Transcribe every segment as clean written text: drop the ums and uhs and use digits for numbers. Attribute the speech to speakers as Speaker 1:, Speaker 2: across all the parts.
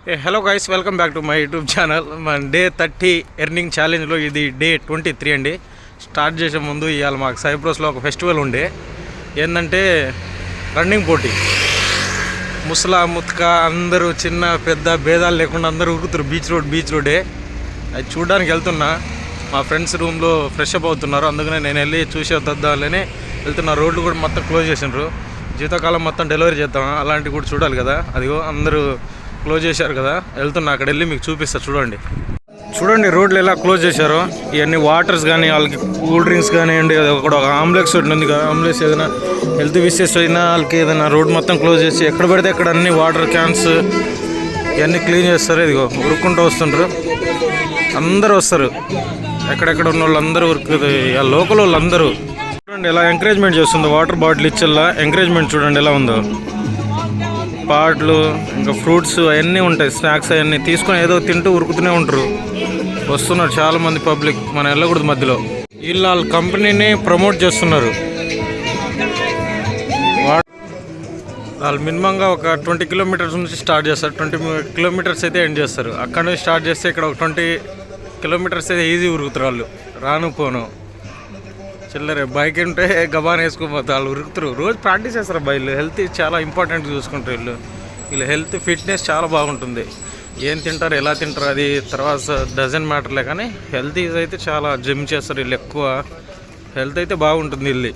Speaker 1: Hello guys, welcome back to my YouTube channel. మన day 30 earning ఛాలెంజ్లో ఇది day 23 అండి. Start చేసే ముందు ఇవాళ మాకు సైప్రస్లో ఒక ఫెస్టివల్ ఉండే. ఏంటంటే రన్నింగ్ పోటీ. ముసలా ముత్క అందరూ చిన్న పెద్ద భేదాలు లేకుండా అందరూ ఉరుకుతారు. బీచ్ రోడే అది చూడడానికి వెళ్తున్నా. మా ఫ్రెండ్స్ రూమ్లో ఫ్రెష్ అప్ అవుతున్నారు, అందుకనే నేను వెళ్ళి చూసి వద్దామని వెళ్తున్నా. రోడ్లు కూడా మొత్తం క్లోజ్ చేసినారు. జీవితకాలం మొత్తం డెలివరీ చేద్దాం, అలాంటివి కూడా చూడాలి కదా. అదిగో అందరూ క్లోజ్ చేశారు కదా, వెళ్తున్నా. అక్కడ వెళ్ళి మీకు చూపిస్తా. చూడండి రోడ్లు ఎలా క్లోజ్ చేశారో. ఇవన్నీ వాటర్స్ కానీ, వాళ్ళకి కూల్ డ్రింక్స్ కానివ్వండి. అక్కడ ఒక ఆంబులెన్స్ ఉంది కదా, ఆంబులెన్స్ ఏదైనా హెల్త్ విషయస్ అయినా వాళ్ళకి ఏదైనా రోడ్ మొత్తం క్లోజ్ చేసి ఎక్కడ పడితే అక్కడ అన్ని వాటర్ క్యాన్స్ ఇవన్నీ క్లీన్ చేస్తారు. ఇదిగో ఉరుక్కుంటూ వస్తుంటారు, అందరూ వస్తారు. ఎక్కడెక్కడ ఉన్న వాళ్ళు అందరూ ఉరుకుతుంది. ఆ లోకల్ వాళ్ళందరూ చూడండి ఎలా ఎంకరేజ్మెంట్ చేస్తుందో. వాటర్ బాటిల్ ఇచ్చేలా ఎంకరేజ్మెంట్ చూడండి ఎలా ఉందో. పాటలు ఇంకా ఫ్రూట్స్ అవన్నీ ఉంటాయి, స్నాక్స్ అవన్నీ తీసుకొని ఏదో తింటూ ఉరుకుతూనే ఉంటారు. వస్తున్నారు చాలామంది పబ్లిక్. మనం వెళ్ళకూడదు మధ్యలో. వీళ్ళు వాళ్ళ కంపెనీని ప్రమోట్ చేస్తున్నారు. వాళ్ళు మినిమంగా ఒక 20 కిలోమీటర్స్ నుంచి స్టార్ట్ చేస్తారు. 20 కిలోమీటర్స్ అయితే ఎండ్ చేస్తారు. అక్కడ నుంచి స్టార్ట్ చేస్తే ఇక్కడ ఒక 20 కిలోమీటర్స్ అయితే ఈజీ ఉరుకుతారు వాళ్ళు. రాను పోను చిల్లరే బైక్ ఉంటే గబాన్ వేసుకోపోతే వాళ్ళు ఉరుకుతారు. రోజు ప్రాక్టీస్ చేస్తారు. బైలు హెల్త్ చాలా ఇంపార్టెంట్ చూసుకుంటారు. వీళ్ళు హెల్త్ ఫిట్నెస్ చాలా బాగుంటుంది. ఏం తింటారు, ఎలా తింటారు అది తర్వాత డజన్ మ్యాటర్లే, కానీ హెల్త్ అయితే చాలా జిమ్ చేస్తారు వీళ్ళు. ఎక్కువ హెల్త్ అయితే బాగుంటుంది వీళ్ళు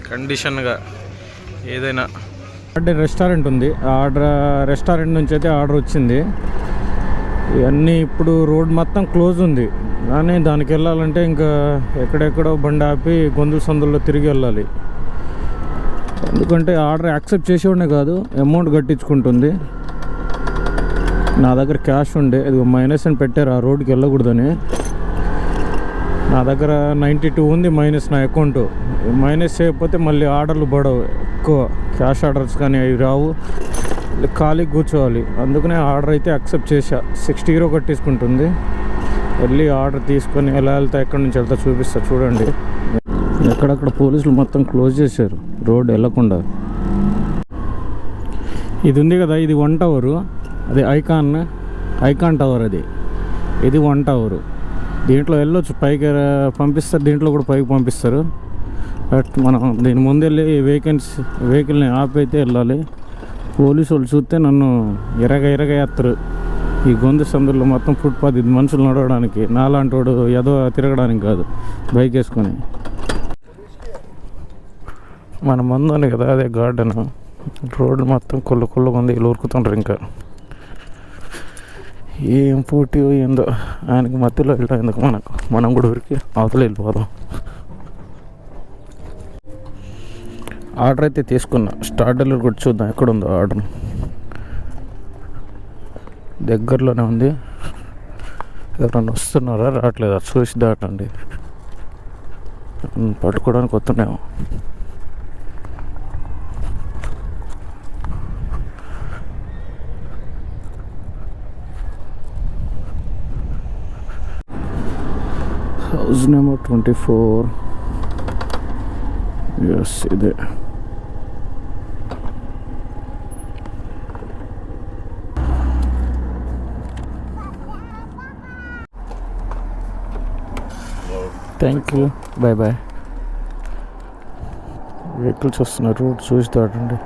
Speaker 1: కండిషన్గా. ఏదైనా రెస్టారెంట్ ఉంది, రెస్టారెంట్ నుంచి అయితే ఆర్డర్ వచ్చింది. ఇవన్నీ ఇప్పుడు రోడ్ మొత్తం క్లోజ్ ఉంది, కానీ దానికి వెళ్ళాలంటే ఇంకా ఎక్కడెక్కడో బండి ఆపి గొంతుల సందుల్లో తిరిగి వెళ్ళాలి. ఎందుకంటే ఆర్డర్ యాక్సెప్ట్ చేసేవాడే కాదు, అమౌంట్ కట్టించుకుంటుంది. నా దగ్గర క్యాష్ ఉండే, అది మైనస్ అని పెట్టారు ఆ రోడ్కి వెళ్ళకూడదని. నా దగ్గర 92 ఉంది మైనస్ నా అకౌంట్. మైనస్ చేయకపోతే మళ్ళీ ఆర్డర్లు పడవు. ఎక్కువ క్యాష్ ఆర్డర్స్ కానీ అవి రావు, ఖాళీ కూర్చోవాలి. అందుకనే ఆర్డర్ అయితే యాక్సెప్ట్ చేసా. 60 euro కట్టించుకుంటుంది. వెళ్ళి ఆర్డర్ తీసుకొని ఎలా వెళ్తా, ఎక్కడి నుంచి వెళ్తా చూపిస్తా. చూడండి ఎక్కడక్కడ పోలీసులు మొత్తం క్లోజ్ చేశారు రోడ్ వెళ్ళకుండా. ఇది ఉంది కదా, ఇది 1 టవరు, అది ఐకాన్ టవర్. ఇది 1 టవరు. దీంట్లో వెళ్ళొచ్చు, పైకి పంపిస్తారు. దీంట్లో కూడా పైకి పంపిస్తారు. బట్ మనం దీని ముందు వెళ్ళి వెహికల్ని ఆపైతే వెళ్ళాలి. పోలీసు వాళ్ళు చూస్తే నన్ను ఎరగేస్తారు. ఈ గొంతు సందుల్లో మొత్తం ఫుట్పాత్, ఇది మనుషులు నడవడానికి, నాలాంటి వాడు ఏదో తిరగడానికి కాదు, బైక్ వేసుకొని. మన ముందు ఉంది కదా, అదే గార్డెన్. రోడ్లు మొత్తం కుళ్ళు ఉంది, వీళ్ళు ఉరుకుతుంటారు. ఇంకా ఏం పోటీ ఏందో, ఆయనకి మధ్యలో వెళ్ళాం ఎందుకు, మనం కూడా ఉరికి అవతల వెళ్ళిపోదాం. ఆర్డర్ అయితే తీసుకున్నా. స్టార్ డెలివరీ కూడా చూద్దాం ఎక్కడుందో ఆర్డర్. దగ్గరలోనే ఉంది. ఎవరన్నా వస్తున్నారా రావట్లేదా చూసి దాటండి. పట్టుకోవడానికి వస్తున్నాము. House number 24. ఎస్, ఇదే. Thank you, bye. వెహికల్స్ వస్తున్నారు, రోడ్ చూసి దాటండి.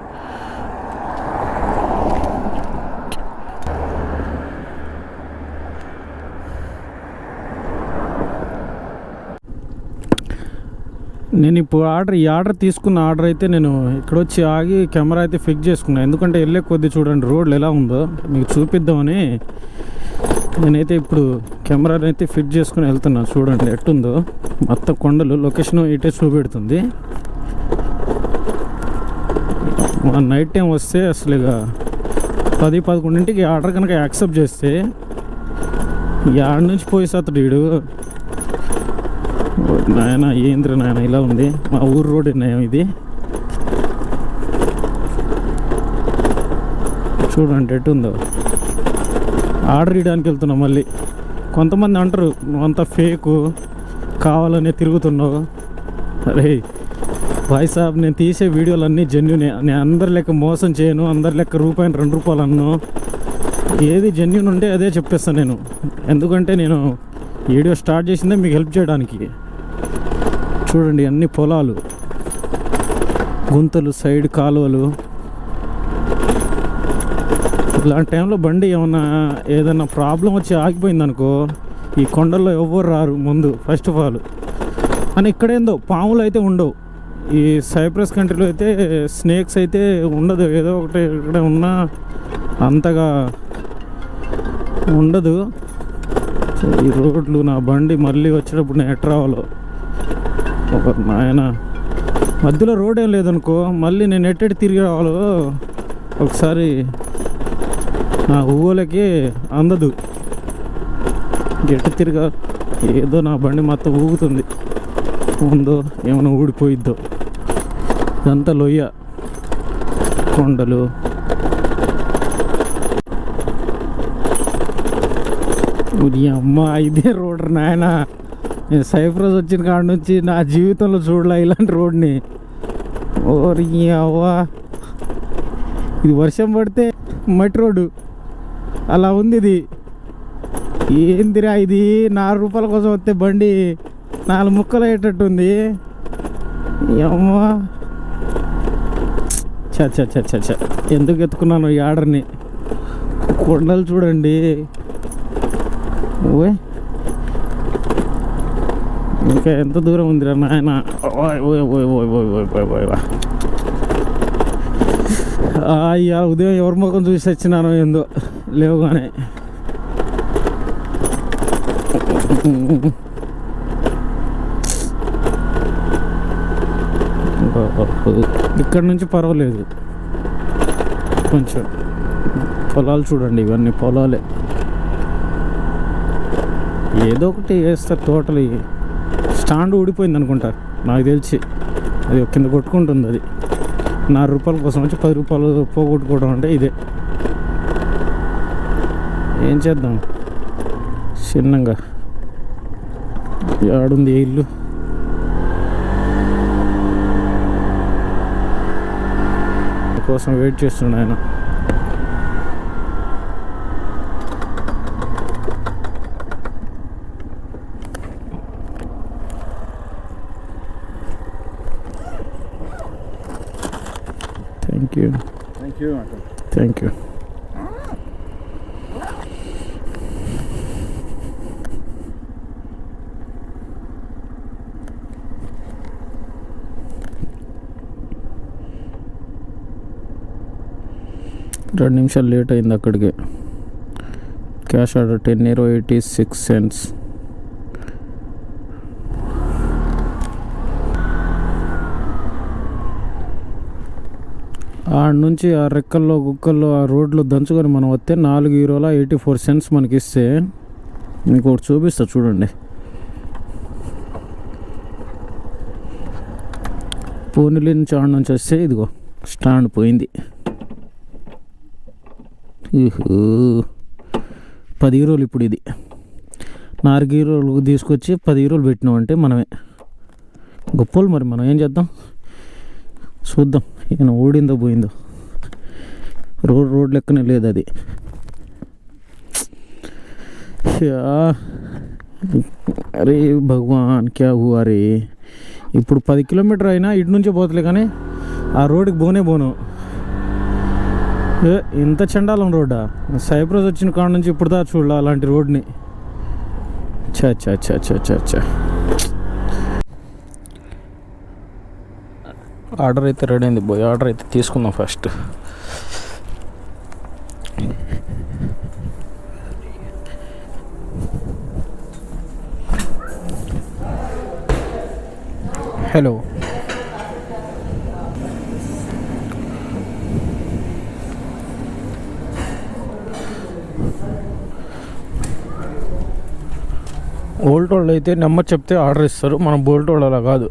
Speaker 1: నేను ఇప్పుడు ఈ ఆర్డర్ తీసుకున్న ఆర్డర్ అయితే నేను ఇక్కడ వచ్చి ఆగి కెమెరా అయితే ఫిక్స్ చేసుకున్నాను. ఎందుకంటే వెళ్ళే కొద్దీ చూడండి రోడ్లు ఎలా ఉందో మీకు చూపిద్దామని నేనైతే ఇప్పుడు కెమెరాని అయితే ఫిట్ చేసుకుని వెళ్తున్నాను. చూడండి ఎట్టుందో మొత్తం కొండలు. లొకేషన్ ఇటే చూపెడుతుంది. మన నైట్ టైం వస్తే అసలు ఇక 10-11ంటికి ఆర్డర్ కనుక యాక్సెప్ట్ చేస్తే యాడ్ నుంచి పోయేసాడు వీడు. నాయన ఏంద్ర నాయన ఇలా ఉంది. మా ఊరు రోడ్ నయం ఇది. చూడండి ఎట్టుందో. ఆర్డర్ ఇవ్వడానికి వెళ్తున్నాం. మళ్ళీ కొంతమంది అంటారు నువ్వు అంతా ఫేకు, కావాలనే తిరుగుతున్నావు. అరే భాయ్ సాబ్, నేను తీసే వీడియోలు అన్నీ జెన్యునే. నేను అందరి లెక్క మోసం చేయను, అందరి లెక్క రూపాయలు 2 రూపాయలు అన్ను. ఏది జెన్యూన్ ఉంటే అదే చెప్పేస్తాను నేను. ఎందుకంటే నేను వీడియో స్టార్ట్ చేసిందే మీకు హెల్ప్ చేయడానికి. చూడండి అన్ని పొలాలు, గుంతలు, సైడ్ కాలువలు. ఇలాంటి టైంలో బండి ఏదైనా ప్రాబ్లం వచ్చి ఆగిపోయింది అనుకో, ఈ కొండల్లో ఎవ్వరు రారు ముందు ఫస్ట్ ఆఫ్ ఆల్. అని ఇక్కడేందో పాములు అయితే ఉండవు. ఈ సైప్రస్ కంట్రీలో అయితే స్నేక్స్ అయితే ఉండదు. ఏదో ఒకటి ఇక్కడ ఉన్నా అంతగా ఉండదు. ఈ రోడ్లు, నా బండి మళ్ళీ వచ్చేటప్పుడు నేను ఎట్లా రావాలో ఒక నాయన. మధ్యలో రోడ్ ఏం లేదనుకో, మళ్ళీ నేను ఎట్టెట్టి తిరిగి రావాలో ఒకసారి నా ఊళ్ళకి అందదు. ఎట్టు తిరిగా ఏదో నా బండి మొత్తం ఊగుతుంది. ఉందో ఏమైనా ఊడిపోయిద్దో. ఇదంతా లొయ్య, కొండలు. అమ్మ ఇదే రోడ్ నాయన. నేను సైప్రస్ వచ్చిన కాడ నుంచి నా జీవితంలో చూడలే ఇలాంటి రోడ్ని. ఓరి అవ్వా, ఇది వర్షం పడితే మట్టి రోడ్డు అలా ఉంది. ఇది ఏందిరా ఇది? 4 రూపాయల కోసం వస్తే బండి 4 ముక్కలు అయ్యేటట్టుంది. అమ్మా చ ఎందుకు ఎత్తుకున్నాను ఈ ఆర్డర్ని? కొండలు చూడండి. ఓయ్ ఇంకా ఎంత దూరం ఉందిరా నాయన. అయ్యా ఉదయం ఎవరి ముఖం చూసి వచ్చినానో ఏందో లేవుగానే. ఇక్కడ నుంచి పర్వాలేదు కొంచెం. పొలాలు చూడండి, ఇవన్నీ పొలాలే. ఏదో ఒకటి వేస్తారు తోటలు. స్టాండ్ ఊడిపోయింది అనుకుంటా నాకు తెలిసి. అది కింద కొట్టుకుంటుంది. అది 4 రూపాయల కోసం వచ్చి 10 రూపాయలు పోగొట్టుకోవడం అంటే ఇదే. ఏం చేద్దాం చిన్నగా. ఆడుంది ఇల్లు. కోసం వెయిట్ చేస్తున్నాడు ఆయన. Thank you. రెండు నిమిషాలు లేట్ అయింది అక్కడికి. Cash order €10.86. ఆడ నుంచి ఆ రెక్కల్లో గుక్కల్లో ఆ రోడ్లో దంచుకొని మనం వస్తే €4.84 మనకి ఇస్తే, మీకు ఒకటి చూపిస్తా చూడండి. పోనీలి నుంచి ఆడ నుంచి వస్తే ఇదిగో స్టాండ్ పోయింది. €10 ఇప్పుడు. ఇది €4 తీసుకొచ్చి €10 పెట్టినామంటే మనమే గొప్పలు. మరి మనం ఏం చేద్దాం చూద్దాం. ఈయన ఓడిందో పోయిందో. రోడ్ లెక్కనే లేదు అది. అరే భగవాన్ క్యా హువా రే. ఇప్పుడు 10 కిలోమీటర్ అయినా ఇటు నుంచే పోతలే, కానీ ఆ రోడ్డుకి పోను. ఇంత చండాలం రోడ్డా? సైప్రస్ వచ్చిన కాడ నుంచి ఇప్పుడు దా చూడాలి అలాంటి రోడ్ని. చ ఆర్డర్ అయితే రెడీ అయింది. పోయి ఆర్డర్ అయితే తీసుకుందాం ఫస్ట్. హలో, బోల్ట్ వాళ్ళు అయితే నెంబర్ చెప్తే ఆర్డర్ ఇస్తారు. మనం బోల్ట్ వాళ్ళు అలా కాదు,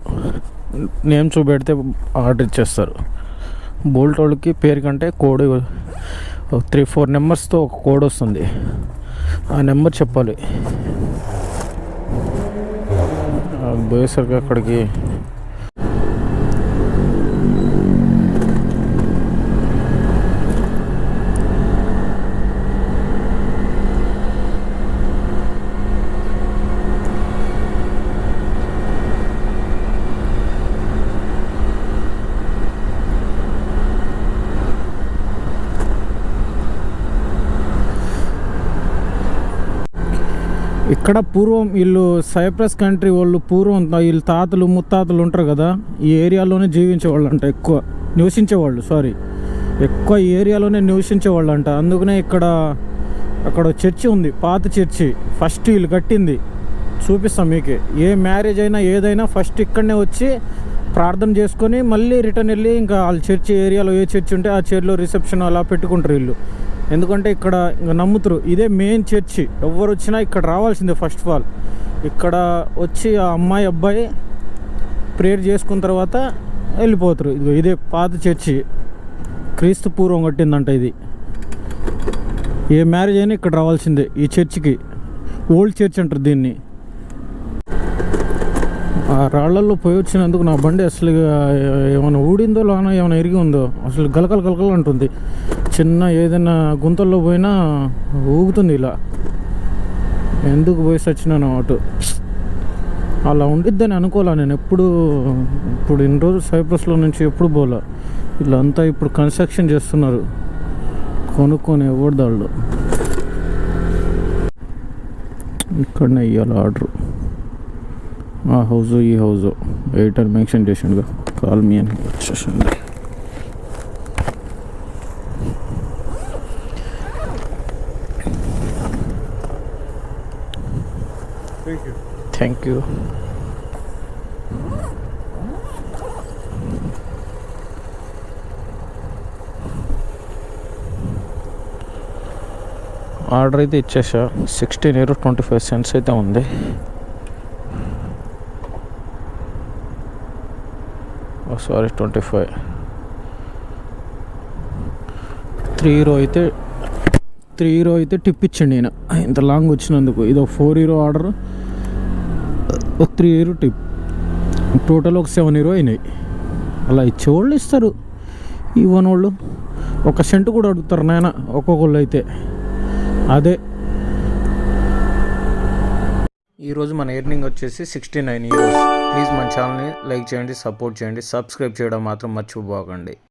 Speaker 1: నేమ్ చూపెడితే ఆర్డర్ ఇచ్చేస్తారు. బోల్ట్ వాళ్ళకి పేరు కంటే కోడ్ 3-4 నెంబర్స్తో ఒక కోడ్ వస్తుంది. ఆ నెంబర్ చెప్పాలి. పోయేసరికి అక్కడికి
Speaker 2: ఇక్కడ పూర్వం వీళ్ళు సైప్రస్ కంట్రీ వాళ్ళు పూర్వం వీళ్ళు తాతలు ముత్తాతలు ఉంటారు కదా, ఈ ఏరియాలోనే జీవించేవాళ్ళు అంట, ఎక్కువ ఈ ఏరియాలోనే నివసించేవాళ్ళు అంట. అందుకనే అక్కడ చర్చి ఉంది, పాత చర్చి, ఫస్ట్ వీళ్ళు కట్టింది. చూపిస్తాం మీకే. ఏ మ్యారేజ్ అయినా ఏదైనా ఫస్ట్ ఇక్కడనే వచ్చి ప్రార్థన చేసుకొని మళ్ళీ రిటర్న్ వెళ్ళి ఇంకా వాళ్ళ చర్చి ఏరియాలో ఏ చర్చి ఉంటే ఆ చర్చిలో రిసెప్షన్ అలా పెట్టుకుంటారు వీళ్ళు. ఎందుకంటే ఇక్కడ ఇంకా నమ్ముతారు, ఇదే మెయిన్ చర్చి. ఎవరు వచ్చినా ఇక్కడ రావాల్సిందే. ఫస్ట్ ఆఫ్ ఆల్ ఇక్కడ వచ్చి ఆ అమ్మాయి అబ్బాయి ప్రేయర్ చేసుకున్న తర్వాత వెళ్ళిపోతారు. ఇదే పాత చర్చి, క్రీస్తు పూర్వం కట్టిందంట ఇది. ఏ మ్యారేజ్ అయినా ఇక్కడ రావాల్సిందే ఈ చర్చికి. ఓల్డ్ చర్చ్ అంటారు దీన్ని. ఆ రాళ్లల్లో పోయి వచ్చినందుకు నా బండి అసలు ఏమైనా ఊడిందో లోన ఏమైనా ఇరిగి ఉందో అసలు గలకలు అంటుంది. చిన్న ఏదైనా గుంతల్లో పోయినా ఊగుతుంది ఇలా. ఎందుకు పోయి సచ్చినాను అటు. అలా ఉండిద్దని అనుకోలే నేను ఇప్పుడు ఇన్ని రోజులు సైప్రస్లో నుంచి ఎప్పుడు పోలా. వీళ్ళంతా ఇప్పుడు కన్స్ట్రక్షన్ చేస్తున్నారు కొనుక్కొని ఎవరిదాళ్ళు. ఇక్కడనే ఇవ్వాలి ఆర్డర్. ఆ హౌజు ఈ హౌజు 8 అని మెన్షన్ చేసిండుగా, కాల్ మీ అని వచ్చేసింది. Thank you. ఆర్డర్ అయితే ఇచ్చేసా. 16 € 25 cents అయితే ఉంది. సారీ 25. 3 € అయితే టిప్ ఇచ్చండి నేను ఇంత లాంగ్ వచ్చినందుకు. ఇది ఒక 4 € ఆర్డర్, ఒక 3 € టిప్, టోటల్ ఒక 7 € అయినాయి. అలా ఇచ్చేవాళ్ళు ఇస్తారు, ఇవ్వనోళ్ళు 1 cent కూడా అడుగుతారు నాయన ఒక్కొక్కళ్ళు అయితే. అదే ఈరోజు మన ఎర్నింగ్ వచ్చేసి 69 €. ప్లీజ్ మన ఛానల్ని లైక్ చేయండి, సపోర్ట్ చేయండి, సబ్స్క్రైబ్ చేయడం మాత్రం మర్చిపోకండి.